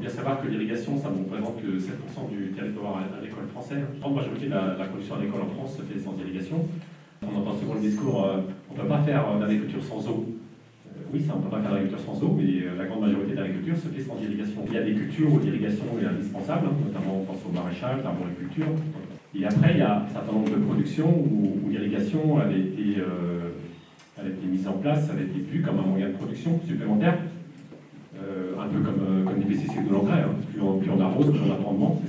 bien savoir que l'irrigation, ça représente que 7% du territoire agricole français. La grande majorité de la production agricole en France se fait sans irrigation. On entend souvent le discours, on ne peut pas faire d'agriculture sans eau. Oui, ça, on ne peut pas faire d'agriculture sans eau, mais la grande majorité de l'agriculture se fait sans irrigation. Il y a des cultures où l'irrigation est indispensable, notamment on pense au maraîchage, l'arboriculture. Et après, il y a un certain nombre de productions où l'irrigation avait été mise en place, avait été vue comme un moyen de production supplémentaire, un peu comme les pesticides de l'engrais. Plus on arrose, plus on a de rendement.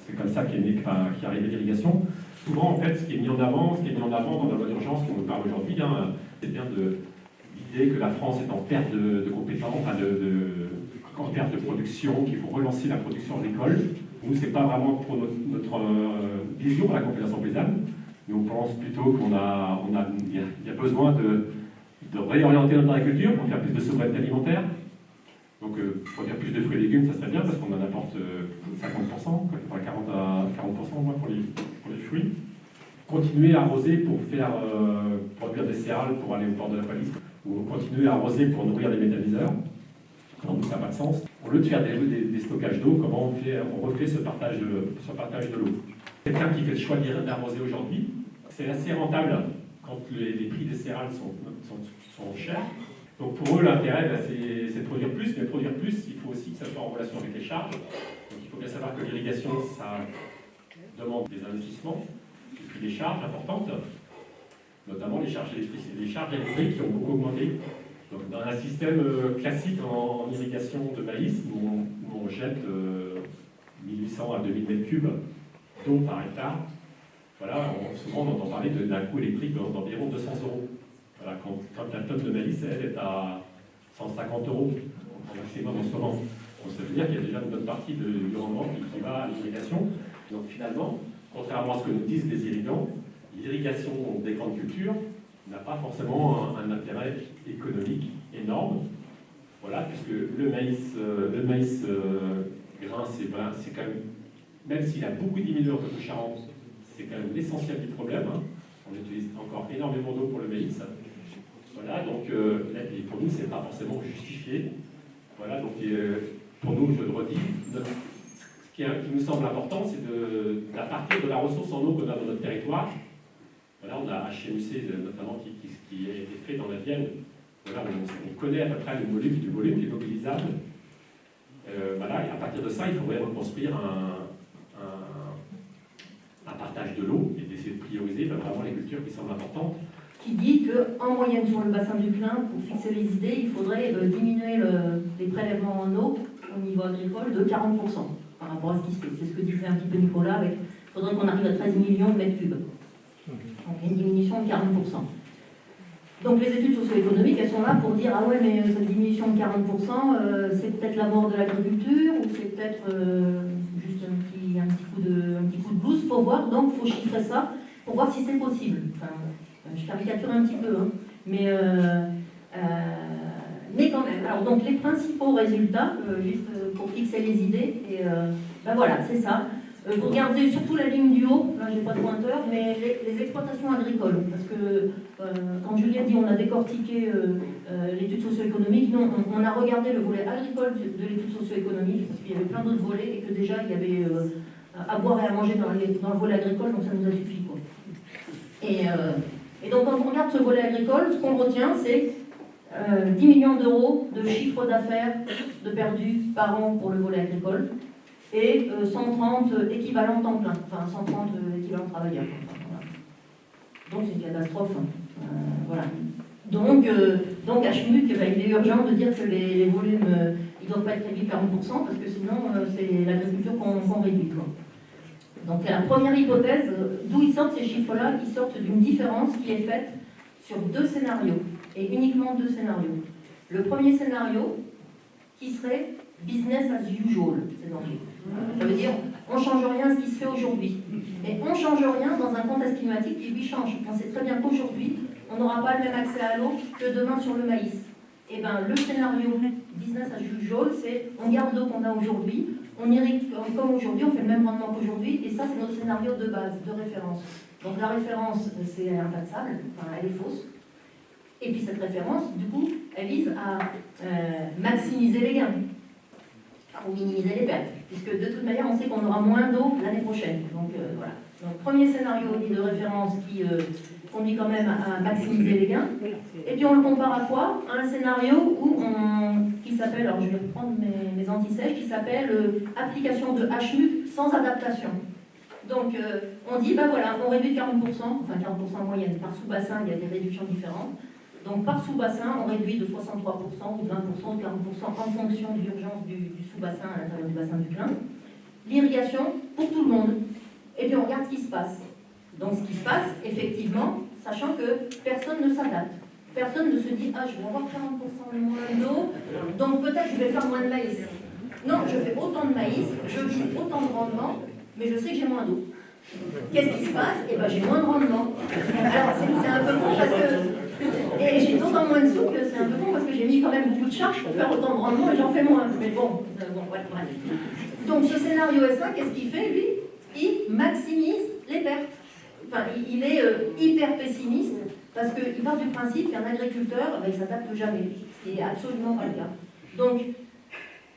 C'est comme ça qu'est arrivée l'irrigation. Souvent, en fait, ce qui est mis en avant dans la loi d'urgence qu'on nous parle aujourd'hui, c'est bien l'idée que la France est en perte de compétences, en perte de production, qu'il faut relancer la production agricole. Nous, ce n'est pas vraiment pour notre vision à la Confédération paysanne. Nous, on pense plutôt qu'il y a besoin de réorienter notre agriculture pour faire plus de souveraineté alimentaire. Donc, produire plus de fruits et légumes, ça serait bien parce qu'on en apporte 50%, 40 à 40% au moins pour les fruits. Continuer à arroser pour faire produire des céréales pour aller au port de la Palisse, ou continuer à arroser pour nourrir les méthaniseurs. Donc, ça n'a pas de sens. Au lieu de faire des stockages d'eau, comment on refait ce partage de l'eau? Quelqu'un qui fait le choix d'arroser aujourd'hui, c'est assez rentable quand les prix des céréales sont chers. Donc pour eux, l'intérêt, c'est de produire plus, mais produire plus, il faut aussi que ça soit en relation avec les charges. Donc il faut bien savoir que l'irrigation, ça demande des investissements, et puis des charges importantes, notamment les charges électriques, les charges électriques qui ont beaucoup augmenté. Donc dans un système classique en irrigation de maïs, où on jette 1800 à 2000 m3 d'eau par hectare, voilà, souvent on entend parler d'un coût électrique d'environ 200 €. Voilà, quand la tonne de maïs, elle est à 150 € au maximum en ce moment. Donc ça veut dire qu'il y a déjà une bonne partie du rendement qui va à l'irrigation. Donc finalement, contrairement à ce que nous disent les irrigants, l'irrigation des grandes cultures n'a pas forcément un intérêt économique énorme. Voilà, puisque le maïs grain, c'est quand même s'il a beaucoup diminué en Poitou-Charentes, c'est quand même l'essentiel du problème. On utilise encore énormément d'eau pour le maïs. Voilà, donc pour nous, ce n'est pas forcément justifié. Voilà, donc pour nous, je le redis, ce qui nous semble important, c'est à partir de la ressource en eau qu'on a dans notre territoire. Voilà, on a HMUC notamment qui a été fait dans la Vienne. Voilà, on connaît à peu près le volume qui est mobilisable. Voilà, et à partir de ça, il faudrait reconstruire un partage de l'eau et d'essayer de prioriser vraiment les cultures qui semblent importantes. Qui dit qu'en moyenne sur le bassin du Clin, pour fixer les idées, il faudrait diminuer les prélèvements en eau au niveau agricole de 40% par rapport à ce qui se fait. C'est ce que disait un petit peu Nicolas, il faudrait qu'on arrive à 13 millions de mètres cubes. Donc une diminution de 40%. Donc les études socio-économiques, elles sont là pour dire ah ouais, mais cette diminution de 40%, c'est peut-être la mort de l'agriculture, ou c'est peut-être juste un petit coup de blues. Il faut voir, donc il faut chiffrer ça pour voir si c'est possible. Enfin, je caricature un petit peu, mais quand même. Alors donc les principaux résultats, juste pour fixer les idées, et ben voilà, c'est ça. Vous regardez surtout la ligne du haut, là j'ai pas de pointeur, mais les exploitations agricoles, parce que quand Julien dit on a décortiqué l'étude socio-économique, non, on a regardé le volet agricole de l'étude socio-économique, parce qu'il y avait plein d'autres volets, et que déjà il y avait à boire et à manger dans le volet agricole, donc ça nous a suffi, quoi. Et donc quand on regarde ce volet agricole, ce qu'on retient, c'est 10 millions d'euros de chiffre d'affaires de perdus par an pour le volet agricole, et 130 équivalents temps plein, enfin 130 équivalents travailleurs. Voilà. Donc c'est une catastrophe. Voilà. Donc à Schmuck, il est urgent de dire que les volumes ils ne doivent pas être réduits de 40%, parce que sinon c'est l'agriculture qu'on réduit, quoi. Donc la première hypothèse, d'où ils sortent ces chiffres-là, ils sortent d'une différence qui est faite sur 2 scénarios, et uniquement 2 scénarios. Le premier scénario, qui serait business as usual, c'est dangereux. Ça veut dire, on ne change rien à ce qui se fait aujourd'hui. Et on ne change rien dans un contexte climatique qui lui change. On sait très bien qu'aujourd'hui, on n'aura pas le même accès à l'eau que demain sur le maïs. Et bien, le scénario business as usual, c'est on garde l'eau qu'on a aujourd'hui, on irrigue comme aujourd'hui, on fait le même rendement qu'aujourd'hui, et ça, c'est notre scénario de base, de référence. Donc la référence, c'est un tas de sable, enfin, elle est fausse. Et puis cette référence, du coup, elle vise à maximiser les gains. pour minimiser les pertes, puisque de toute manière, on sait qu'on aura moins d'eau l'année prochaine. Donc voilà. Donc premier scénario de référence qui conduit quand même à maximiser les gains. Et puis on le compare à quoi? À un scénario qui s'appelle, alors je vais reprendre mes anti-sèches, qui s'appelle application de HMUC sans adaptation. Donc on dit, ben voilà, on réduit de 40%, enfin 40% en moyenne, par sous-bassin, il y a des réductions différentes. Donc par sous-bassin, on réduit de 63% ou 20% ou 40% en fonction de l'urgence du sous-bassin à l'intérieur du bassin du Clin. L'irrigation pour tout le monde. Et puis on regarde ce qui se passe. Donc ce qui se passe, effectivement, sachant que personne ne s'adapte. Personne ne se dit, ah je vais avoir 40% de moins d'eau, donc peut-être je vais faire moins de maïs. Non, je fais autant de maïs, je vis autant de rendement, mais je sais que j'ai moins d'eau. Qu'est-ce qui se passe? Eh bien j'ai moins de rendement. Alors c'est un peu con parce que... Et j'ai d'autant moins de sous que c'est un peu con parce que j'ai mis quand même beaucoup de charges pour faire autant de rendement et j'en fais moins. Mais bon, voilà. Donc ce scénario S1, qu'est-ce qu'il fait lui? Il maximise les pertes. Enfin, il est hyper pessimiste parce qu'il part du principe qu'un agriculteur, il ne s'adapte jamais, ce qui n'est absolument pas le cas. Donc,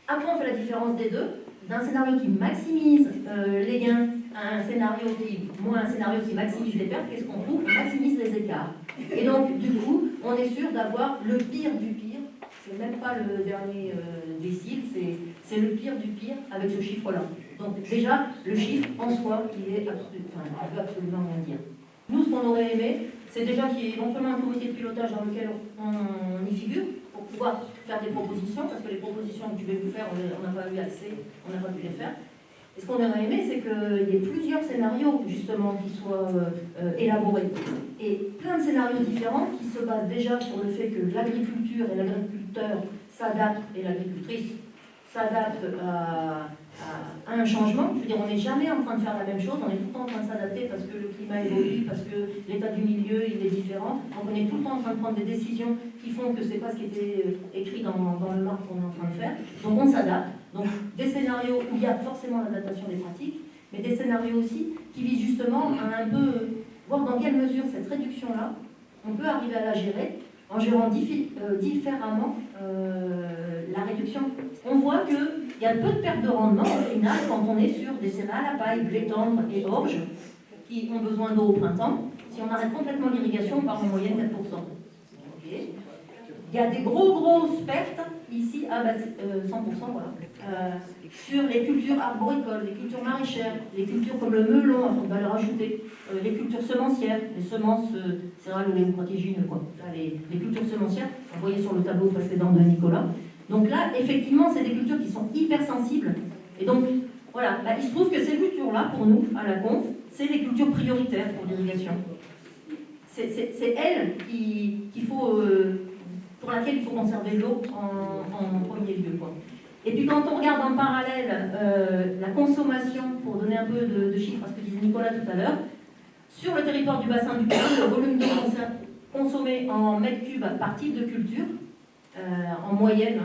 après on fait la différence des deux, d'un scénario qui maximise les gains à un scénario qui maximise les pertes, qu'est-ce qu'on trouve? On maximise les écarts. Et donc, du coup, on est sûr d'avoir le pire du pire, c'est même pas le dernier décile, c'est le pire du pire avec ce chiffre-là. Donc déjà, le chiffre en soi, il veut absolument rien dire. Nous, ce qu'on aurait aimé, c'est déjà qu'il y ait éventuellement un comité de pilotage dans lequel on y figure, pour pouvoir faire des propositions, parce que les propositions que je vais vous faire, on n'a pas eu accès, on n'a pas pu les faire. Et ce qu'on aurait aimé, c'est qu'il y ait plusieurs scénarios, justement, qui soient élaborés. Et plein de scénarios différents qui se basent déjà sur le fait que l'agriculture et l'agriculteur s'adaptent, et l'agricultrice s'adapte à un changement. Je veux dire, on n'est jamais en train de faire la même chose, on est tout le temps en train de s'adapter parce que le climat évolue, parce que l'état du milieu il est différent. Donc on est tout le temps en train de prendre des décisions qui font que c'est pas ce qui était écrit dans le marque qu'on est en train de faire. Donc on s'adapte. Donc des scénarios où il y a forcément l'adaptation des pratiques, mais des scénarios aussi qui visent justement à un peu voir dans quelle mesure cette réduction-là, on peut arriver à la gérer en gérant différemment la réduction. On voit qu'il y a peu de pertes de rendement au final quand on est sur des céréales à paille, blé tendre et orge qui ont besoin d'eau au printemps. Si on arrête complètement l'irrigation, on part en moyenne 4%. Okay. Il y a des grosses pertes ici, 100%, voilà, sur les cultures arboricoles, les cultures maraîchères, les cultures comme le melon à forte valeur ajoutée, les cultures semencières, les semences céréales ou les protégines, quoi. Les cultures semencières, vous voyez sur le tableau précédent de Nicolas. Donc là, effectivement, c'est des cultures qui sont hyper sensibles. Et donc, voilà, il se trouve que ces cultures-là, pour nous, à la conf, c'est les cultures prioritaires pour l'irrigation. C'est elles qu'il faut... pour laquelle il faut conserver l'eau en premier lieu, quoi. Et puis quand on regarde en parallèle la consommation, pour donner un peu de chiffres à ce que disait Nicolas tout à l'heure, sur le territoire du bassin du Clin, le volume d'eau consommé en mètres cubes par type de culture, en moyenne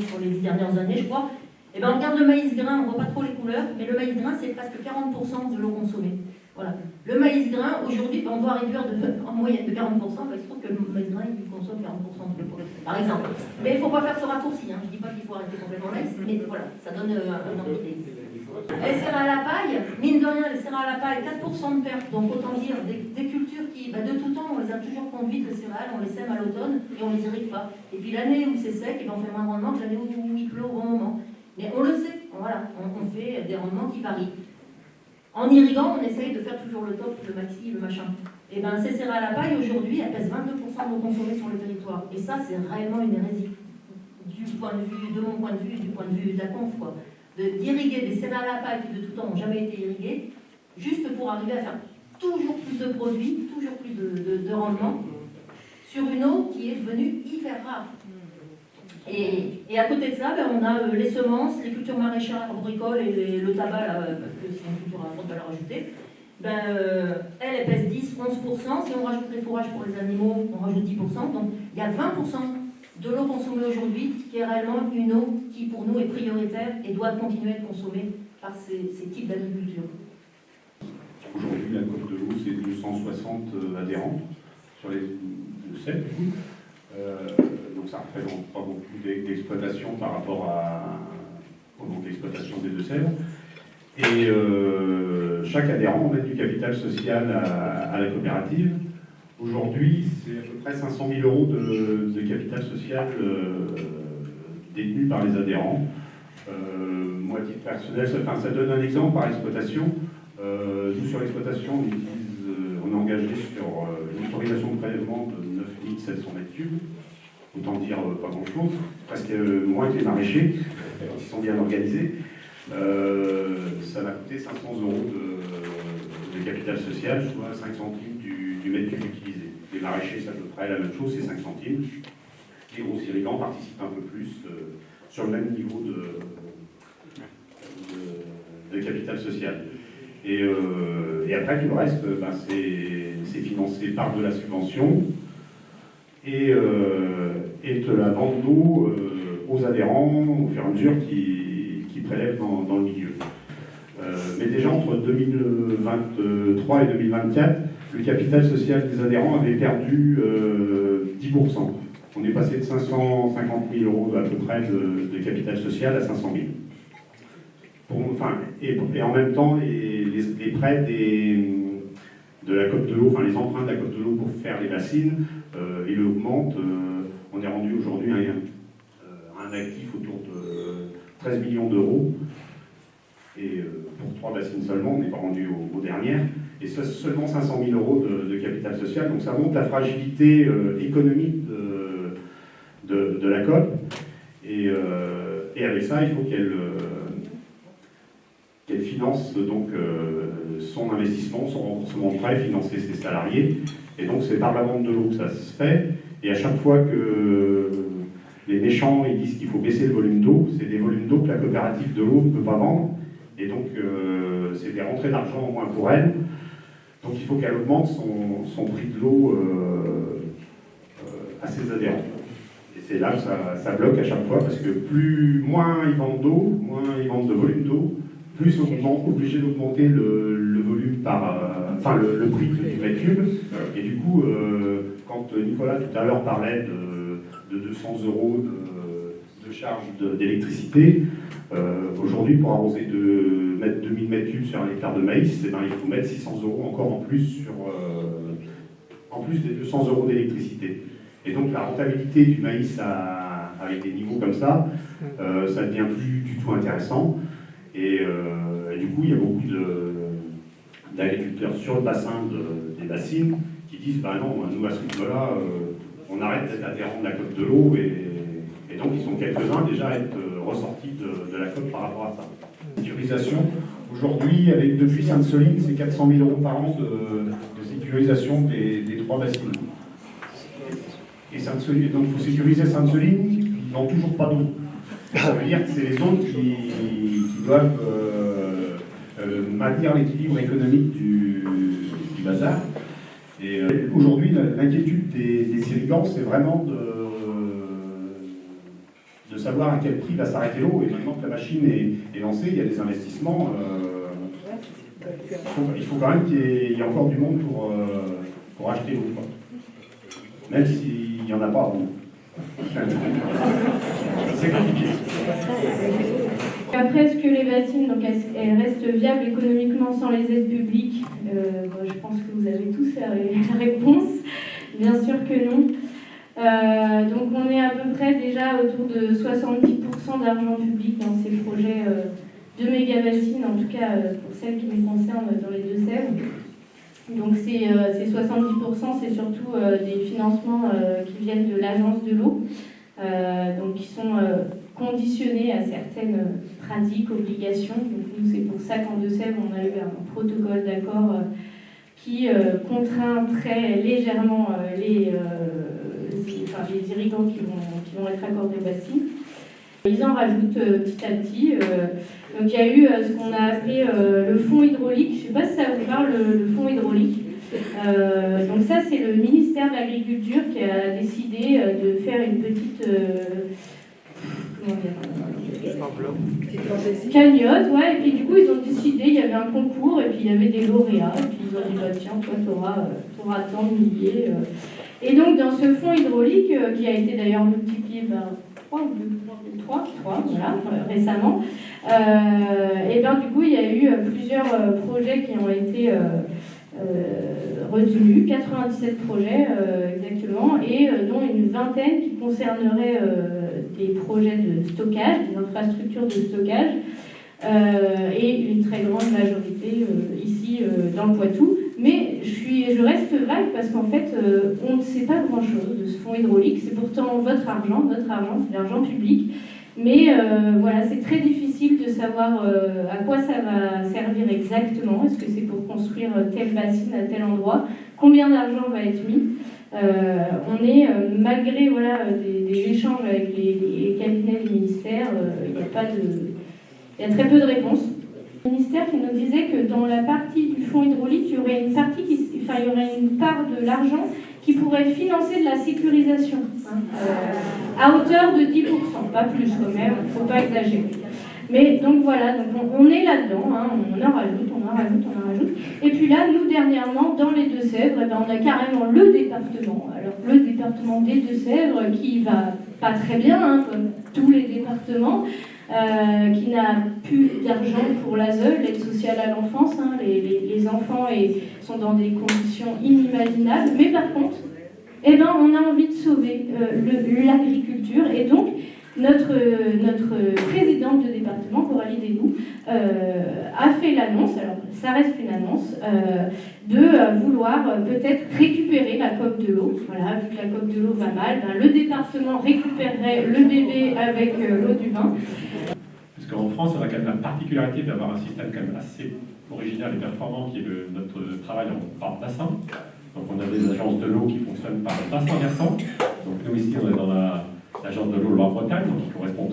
sur les 10 dernières années, je crois, et ben on regarde le maïs grain, on ne voit pas trop les couleurs, mais le maïs grain, c'est presque 40% de l'eau consommée. Voilà. Le maïs grain, aujourd'hui, on doit réduire en moyenne de 40%, parce qu'il se trouve que le maïs grain, il consomme 40% de l'eau, par exemple. Mais il ne faut pas faire ce raccourci, hein. Je ne dis pas qu'il faut arrêter complètement le maïs, mais voilà, ça donne un ordre d'idée. Les céréales à paille, mine de rien, les céréales à paille, 4% de perte, donc autant dire des cultures qui, de tout temps, on les a toujours conduites, les céréales, on les sème à l'automne et on les irrigue pas. Et puis l'année où c'est sec, on fait moins de rendement que l'année où il pleut au bon moment. Mais on le sait, voilà, on fait des rendements qui varient. En irriguant, on essaye de faire toujours le top, le maxi, le machin. Et bien ces céréales à paille, aujourd'hui, elles pèsent 22% de l'eau consommée sur le territoire. Et ça, c'est réellement une hérésie. De mon point de vue et du point de vue de la conf, quoi. D'irriguer des céréales à paille qui de tout temps n'ont jamais été irriguées, juste pour arriver à faire toujours plus de produits, toujours plus de rendement, sur une eau qui est devenue hyper rare. Et à côté de ça, on a les semences, les cultures maraîchères agricoles et le tabac, là, parce que c'est une culture à forte valeur ajoutée. Elle pèse 10-11%. Si on rajoute les fourrages pour les animaux, on rajoute 10%. Donc il y a 20% de l'eau consommée aujourd'hui qui est réellement une eau qui pour nous est prioritaire et doit continuer à être consommée par ces types d'agriculture. Aujourd'hui, la cote de l'eau, c'est 260 adhérents sur les 7 du coup. Donc ça représente pas beaucoup d'exploitation par rapport l'exploitation des Deux-Sèvres. Et chaque adhérent met du capital social à la coopérative. Aujourd'hui, c'est à peu près 500 000 euros de capital social détenu par les adhérents. Moi, à titre personnel, ça donne un exemple par exploitation. Nous, sur l'exploitation, on est engagé sur une autorisation de prélèvement de 9700 m3. Autant dire pas grand-chose, presque moins que les maraîchers, qui sont bien organisés. Ça va coûter 500 euros de capital social, soit 5 centimes du mètre cube utilisé. Les maraîchers, c'est à peu près la même chose, c'est 5 centimes. Les gros irrigants participent un peu plus sur le même niveau de capital social. Et après, tout le reste, c'est financé par de la subvention et de la vente d'eau aux adhérents au fur et à mesure qui prélèvent dans le milieu. Mais déjà, entre 2023 et 2024, le capital social des adhérents avait perdu 10%. On est passé de 550 000 euros à peu près de capital social à 500 000. Et en même temps, les prêts de la cote de l'eau, enfin les emprunts de la cote de l'eau pour faire les bassines, ils augmentent. On est rendu aujourd'hui à un actif autour de 13 millions d'euros. Et pour 3 bassines seulement, on n'est pas rendu aux dernières. Et ça, seulement 500 000 euros de capital social. Donc ça montre la fragilité économique de la COP. Et avec ça, il faut qu'elle finance donc son investissement, son remboursement de prêt, financer ses salariés. Et donc c'est par la vente de l'eau que ça se fait. Et à chaque fois que les méchants ils disent qu'il faut baisser le volume d'eau, c'est des volumes d'eau que la coopérative de l'eau ne peut pas vendre. Et donc c'est des rentrées d'argent en moins pour elle. Donc il faut qu'elle augmente son prix de l'eau à ses adhérents. Et c'est là que ça bloque à chaque fois, parce que moins ils vendent d'eau, moins ils vendent de volume d'eau, plus on est obligé d'augmenter le volume le prix du mètre cube. Et du coup, quand Nicolas tout à l'heure parlait de 200 euros de charge d'électricité, aujourd'hui pour arroser 2000 mètres cubes sur un hectare de maïs, il faut mettre 600 euros encore en plus des 200 euros d'électricité. Et donc la rentabilité du maïs avec des niveaux comme ça, ça devient plus du tout intéressant. Et du coup, il y a beaucoup d'agriculteurs sur le bassin des bassines qui disent bah non, nous à ce niveau-là, on arrête d'être adhérents de la cote de l'eau, et donc ils sont quelques-uns déjà à être ressortis de la cote par rapport à ça. Sécurisation, aujourd'hui, depuis Sainte-Soline, c'est 400 000 euros par an de sécurisation des 3 bassines. Et Sainte-Soline, donc il faut sécuriser Sainte-Soline, ils n'ont toujours pas d'eau. Ça veut dire que c'est les autres qui doivent maintenir l'équilibre économique du bazar. Et aujourd'hui, l'inquiétude des irrigants, c'est vraiment de savoir à quel prix va s'arrêter l'eau. Et maintenant que la machine est lancée, il y a des investissements. Il faut quand même qu'il y ait encore du monde pour acheter l'eau. Même s'il n'y en a pas. C'est compliqué. Après, est-ce que les bassines, donc, elles restent viables économiquement sans les aides publiques? Je pense que vous avez tous la réponse. Bien sûr que non. Donc on est à peu près déjà autour de 70% d'argent public dans ces projets de méga-bassines, en tout cas pour celles qui nous concernent dans les Deux-Sèvres. Donc ces 70%, c'est surtout des financements qui viennent de l'agence de l'eau, donc qui sont conditionnés à certaines pratiques, obligations. Donc nous, c'est pour ça qu'en Deux-Sèvres, on a eu un protocole d'accord qui contraint très légèrement les irrigants qui vont être accordés aux bassines. Ils en rajoutent petit à petit. Donc il y a eu ce qu'on a appelé le fonds hydraulique. Je ne sais pas si ça vous parle, le fonds hydraulique. Donc ça, c'est le ministère de l'Agriculture qui a décidé de faire une petite cagnotte, ouais. Et puis du coup, ils ont décidé, il y avait un concours, et puis il y avait des lauréats, et puis ils ont dit, bah, tiens, toi, t'auras tant de milliers. Et donc, dans ce fonds hydraulique, qui a été d'ailleurs multiplié par 3, voilà, récemment. Et bien du coup, il y a eu plusieurs projets qui ont été retenus, 97 projets exactement, et dont une vingtaine qui concerneraient des projets de stockage, des infrastructures de stockage, et une très grande majorité ici dans le Poitou. Mais je reste vague parce qu'en fait, on ne sait pas grand-chose de ce fonds hydraulique. C'est pourtant votre argent, c'est l'argent public. Mais voilà, c'est très difficile de savoir à quoi ça va servir exactement. Est-ce que c'est pour construire telle bassine à tel endroit? Combien d'argent va être mis? On est, malgré voilà, des échanges avec les cabinets des ministères, il y a très peu de réponses. Le ministère qui nous disait que dans la partie du fonds hydraulique, il y aurait une part de l'argent qui pourrait financer de la sécurisation, à hauteur de 10%, pas plus quand même, il ne faut pas exagérer. Mais donc voilà, donc on est là-dedans, on en rajoute. Et puis là, nous dernièrement, dans les Deux-Sèvres, on a carrément le département. Alors le département des Deux-Sèvres qui va pas très bien, comme tous les départements, qui n'a plus d'argent pour l'ASE, l'aide sociale à l'enfance. Les enfants sont dans des conditions inimaginables. Mais par contre, on a envie de sauver l'agriculture. Et donc, notre présidente de département, Coralie Desnoux, a fait l'annonce, alors ça reste une annonce, de vouloir peut-être récupérer la coque de l'eau. Voilà, vu que la coque de l'eau va mal, le département récupérerait le bébé avec l'eau du bain. Parce qu'en France, on a quand même la particularité d'avoir un système quand même assez original et performant qui est notre travail par bassin. Donc on a des agences de l'eau qui fonctionnent par bassin versant. Donc nous ici, on est dans l'agence de l'eau Loire-Bretagne, donc qui comprend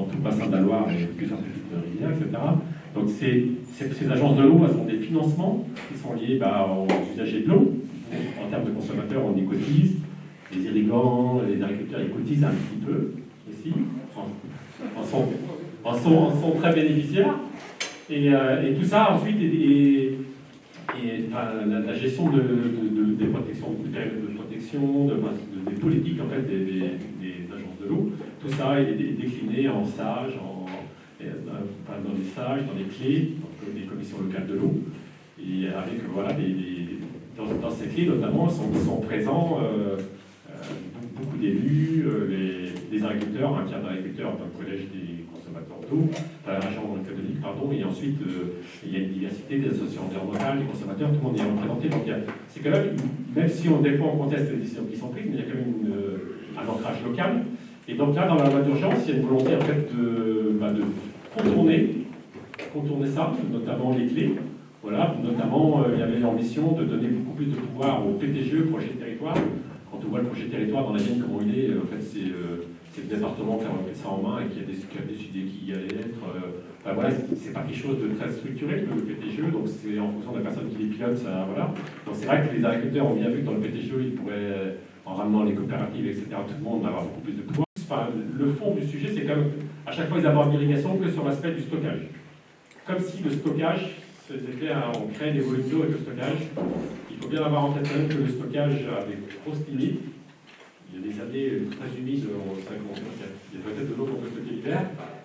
tout le bassin de la Loire et plusieurs petites rivières, etc. Donc ces agences de l'eau, elles ont des financements qui sont liés aux usagers de l'eau. En termes de consommateurs, on y cotise. Les irrigants, les agriculteurs y cotisent un petit peu aussi. En sont très bénéficiaires. Et tout ça, ensuite, la gestion des protections, de protection, des politiques en fait, des agences de l'eau, tout ça est décliné en sages, dans les sages, dans les clés, donc des commissions locales de l'eau. Et avec, voilà, dans ces clés, notamment, sont présents beaucoup d'élus, les agriculteurs, un tiers d'agriculteurs dans le collège des consommateurs d'eau, l'agent catholique, pardon, et ensuite il y a une diversité des associations environnementales, des consommateurs, tout le monde est représenté. Donc c'est quand même si des fois on conteste les décisions qui sont prises, mais il y a quand même un ancrage local. Et donc là, dans la loi d'urgence, il y a une volonté en fait de contourner ça, notamment les clés. Voilà, notamment il y avait l'ambition de donner beaucoup plus de pouvoir au PTGE, projet de territoire. Quand on voit le projet de territoire dans la Vienne, comment il est, en fait, c'est le département qui a repris ça en main et qui a décidé qui y allait être. Voilà, c'est pas quelque chose de très structuré, le PTGE, donc c'est en fonction de la personne qui les pilote, ça, voilà. Donc c'est vrai que les agriculteurs ont bien vu que dans le PTGE, ils pourraient, en ramenant les coopératives, etc., tout le monde avoir beaucoup plus de pouvoir. Enfin, le fond du sujet, c'est comme à chaque fois ils abordent l'irrigation que sur l'aspect du stockage. Comme si le stockage, on crée des volumes d'eau avec le stockage. Il faut bien avoir en tête quand même que le stockage a des grosses limites. Il y a des années très humides, il y a peut-être de l'eau qu'on peut stocker l'hiver.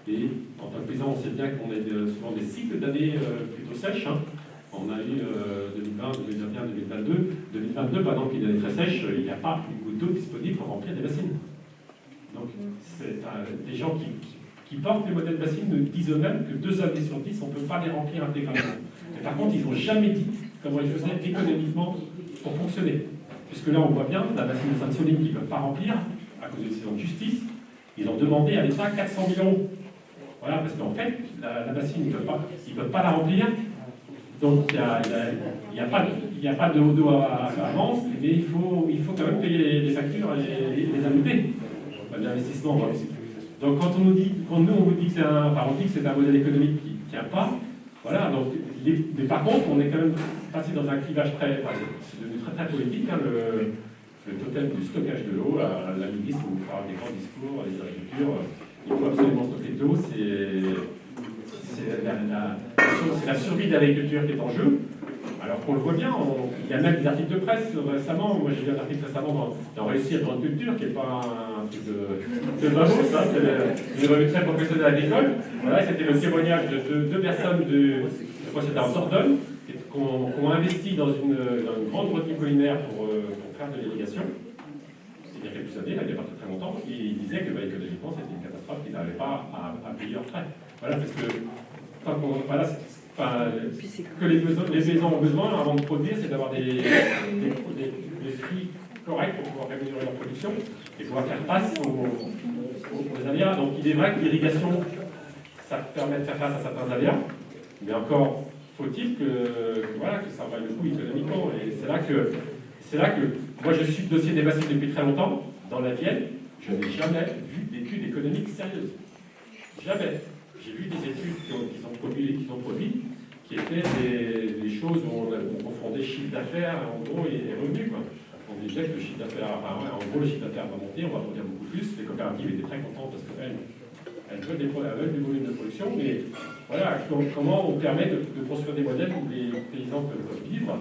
Et en tant que paysan, on sait bien qu'on a souvent des cycles d'années plutôt sèches. On a eu 2020, 2021, 2022. 2022, par exemple, une année très sèche, il n'y a pas une goutte d'eau disponible pour remplir des bassines. Donc, c'est des gens qui portent les modèles de bassines nous disent eux-mêmes que 2 années sur 10, on ne peut pas les remplir intégralement. Mais par contre, ils n'ont jamais dit comment ils faisaient économiquement pour fonctionner. Puisque là, on voit bien, la bassine de Sainte-Soline qu'ils ne peuvent pas remplir, à cause des décisions de justice, ils ont demandé à l'État 400 000 €. Voilà, parce qu'en fait, la bassine, ils ne peuvent pas la remplir. Donc, il n'y a pas d'eau à avance, mais il faut quand même payer les factures et les annuités. L'investissement, voilà. Donc, quand nous on vous dit que c'est un modèle économique qui ne tient pas, voilà, donc, mais par contre, on est quand même passé dans un clivage c'est devenu très très politique, le totem du stockage de l'eau. La ministre vous fera des grands discours, les agricultures, il faut absolument stocker de l'eau, c'est la survie de l'agriculture qui est en jeu. alors qu'on le voit bien, il y a même des articles de presse récemment. Moi, j'ai lu un article récemment dans Réussir Grande Culture, qui n'est pas un truc de babos, hein, c'est une revue très professionnelle agricole. Voilà, c'était le témoignage de deux personnes je crois que c'était en Dordogne, qui ont investi dans une grande retenue collinaire pour faire de l'irrigation. Il y a quelques années, là, il n'y a pas très longtemps, ils disaient que économiquement, c'était une catastrophe, qu'ils n'arrivaient pas à payer leurs frais. Voilà, parce que que les paysans ont besoin, avant de produire, c'est d'avoir des prix corrects pour pouvoir améliorer leur production et pouvoir faire face aux aléas. Donc il est vrai que l'irrigation, ça permet de faire face à certains aléas, mais encore faut-il que ça vaille le coup économiquement. Et c'est là que moi je suis le dossier des bassines depuis très longtemps. Dans la Vienne, je n'ai jamais vu d'études économiques sérieuses. Jamais. J'ai vu des études qu'ils ont produit, qui étaient des choses où on confondait chiffre d'affaires, en gros, et revenus, quoi. On disait que le chiffre d'affaires, en gros, le chiffre d'affaires va monter, on va produire beaucoup plus. Les coopératives étaient très contentes parce qu'elles veulent du volume de production, mais voilà, comment on permet de construire des modèles où les paysans peuvent vivre